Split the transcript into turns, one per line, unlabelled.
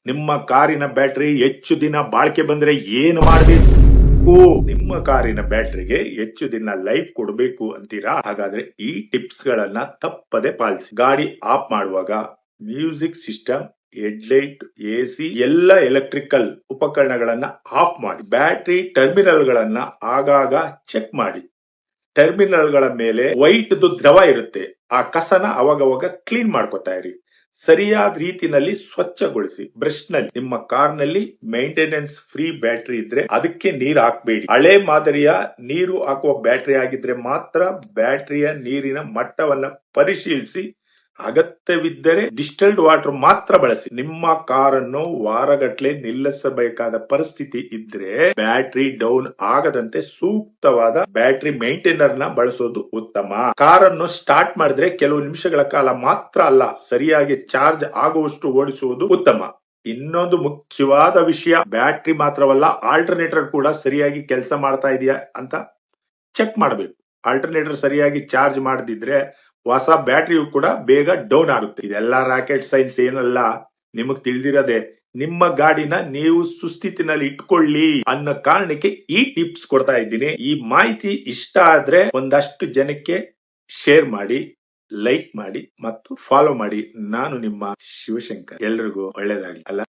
ನಿಮ್ಮ ಕಾರಿನ ಬ್ಯಾಟರಿ ಹೆಚ್ಚು ದಿನ ಬಾಳಿಕೆ ಬಂದ್ರೆ ಏನು ಮಾಡಬೇಕು? ನಿಮ್ಮ ಕಾರಿನ ಬ್ಯಾಟರಿಗೆ ಹೆಚ್ಚು ದಿನ ಲೈಫ್ ಕೊಡಬೇಕು ಅಂತೀರಾ? ಹಾಗಾದ್ರೆ ಈ ಟಿಪ್ಸ್ ಗಳನ್ನ ತಪ್ಪದೆ ಪಾಲಿಸಿ. ಗಾಡಿ ಆಫ್ ಮಾಡುವಾಗ ಮ್ಯೂಸಿಕ್ ಸಿಸ್ಟಮ್, ಹೆಡ್ಲೈಟ್, ಎಸಿ ಎಲ್ಲ ಎಲೆಕ್ಟ್ರಿಕಲ್ ಉಪಕರಣಗಳನ್ನ ಆಫ್ ಮಾಡಿ. ಬ್ಯಾಟರಿ ಟರ್ಮಿನಲ್ ಗಳನ್ನ ಆಗಾಗ ಚೆಕ್ ಮಾಡಿ. ಟರ್ಮಿನಲ್ ಗಳ ಮೇಲೆ ವೈಟ್ ದ್ರವ ಇರುತ್ತೆ, ಆ ಕಸನ ಅವಾಗವಾಗ ಕ್ಲೀನ್ ಮಾಡ್ಕೊತಾ ಇರಿ. ಸರಿಯಾದ ರೀತಿನಲ್ಲಿ ಸ್ವಚ್ಛಗೊಳಿಸಿ. ಬ್ರಷ್ ನಲ್ಲಿ ನಿಮ್ಮ ಕಾರ್ ನಲ್ಲಿ ಮೇಂಟೆನೆನ್ಸ್ ಫ್ರೀ ಬ್ಯಾಟರಿ ಇದ್ರೆ ಅದಕ್ಕೆ ನೀರು ಹಾಕಬೇಡಿ. ಹಳೆ ಮಾದರಿಯ ನೀರು ಹಾಕುವ ಬ್ಯಾಟರಿ ಆಗಿದ್ರೆ ಮಾತ್ರ ಬ್ಯಾಟರಿಯ ನೀರಿನ ಮಟ್ಟವನ್ನ ಪರಿಶೀಲಿಸಿ ಅಗತ್ಯವಿದ್ದರೆ ಡಿಸ್ಟಿಲ್ಡ್ ವಾಟರ್ ಮಾತ್ರ ಬಳಸಿ. ನಿಮ್ಮ ಕಾರನ್ನು ವಾರಗಟ್ಲೆ ನಿಲ್ಲಿಸಬೇಕಾದ ಪರಿಸ್ಥಿತಿ ಇದ್ರೆ ಬ್ಯಾಟರಿ ಡೌನ್ ಆಗದಂತೆ ಸೂಕ್ತವಾದ ಬ್ಯಾಟರಿ ಮೇಂಟೈನರ್ ನ ಬಳಸೋದು ಉತ್ತಮ. ಕಾರನ್ನು ಸ್ಟಾರ್ಟ್ ಮಾಡಿದ್ರೆ ಕೆಲವು ನಿಮಿಷಗಳ ಕಾಲ ಮಾತ್ರ ಅಲ್ಲ, ಸರಿಯಾಗಿ ಚಾರ್ಜ್ ಆಗುವಷ್ಟು ಓಡಿಸುವುದು ಉತ್ತಮ. ಇನ್ನೊಂದು ಮುಖ್ಯವಾದ ವಿಷಯ, ಬ್ಯಾಟರಿ ಮಾತ್ರವಲ್ಲ ಆಲ್ಟರ್ನೇಟರ್ ಕೂಡ ಸರಿಯಾಗಿ ಕೆಲಸ ಮಾಡ್ತಾ ಇದೆಯಾ ಅಂತ ಚೆಕ್ ಮಾಡಬೇಕು. ಆಲ್ಟರ್ನೇಟರ್ ಸರಿಯಾಗಿ ಚಾರ್ಜ್ ಮಾಡದಿದ್ರೆ ಹೊಸ ಬ್ಯಾಟರಿಯು ಕೂಡ ಬೇಗ ಡೌನ್ ಆಗುತ್ತೆ. ಇದೆಲ್ಲ ರಾಕೆಟ್ ಸೈನ್ಸ್ ಏನಲ್ಲ, ನಿಮಗ್ ತಿಳಿದಿರದೆ ನಿಮ್ಮ ಗಾಡಿನ ನೀವು ಸುಸ್ಥಿತಿನಲ್ಲಿ ಇಟ್ಕೊಳ್ಳಿ ಅನ್ನೋ ಕಾರಣಕ್ಕೆ ಈ ಟಿಪ್ಸ್ ಕೊಡ್ತಾ ಇದ್ದೀನಿ. ಈ ಮಾಹಿತಿ ಇಷ್ಟ ಆದ್ರೆ ಒಂದಷ್ಟು ಜನಕ್ಕೆ ಶೇರ್ ಮಾಡಿ, ಲೈಕ್ ಮಾಡಿ ಮತ್ತು ಫಾಲೋ ಮಾಡಿ. ನಾನು ನಿಮ್ಮ ಶಿವಶಂಕರ್. ಎಲ್ರಿಗೂ ಒಳ್ಳೇದಾಗ್ಲಿ ಅಲ್ಲ.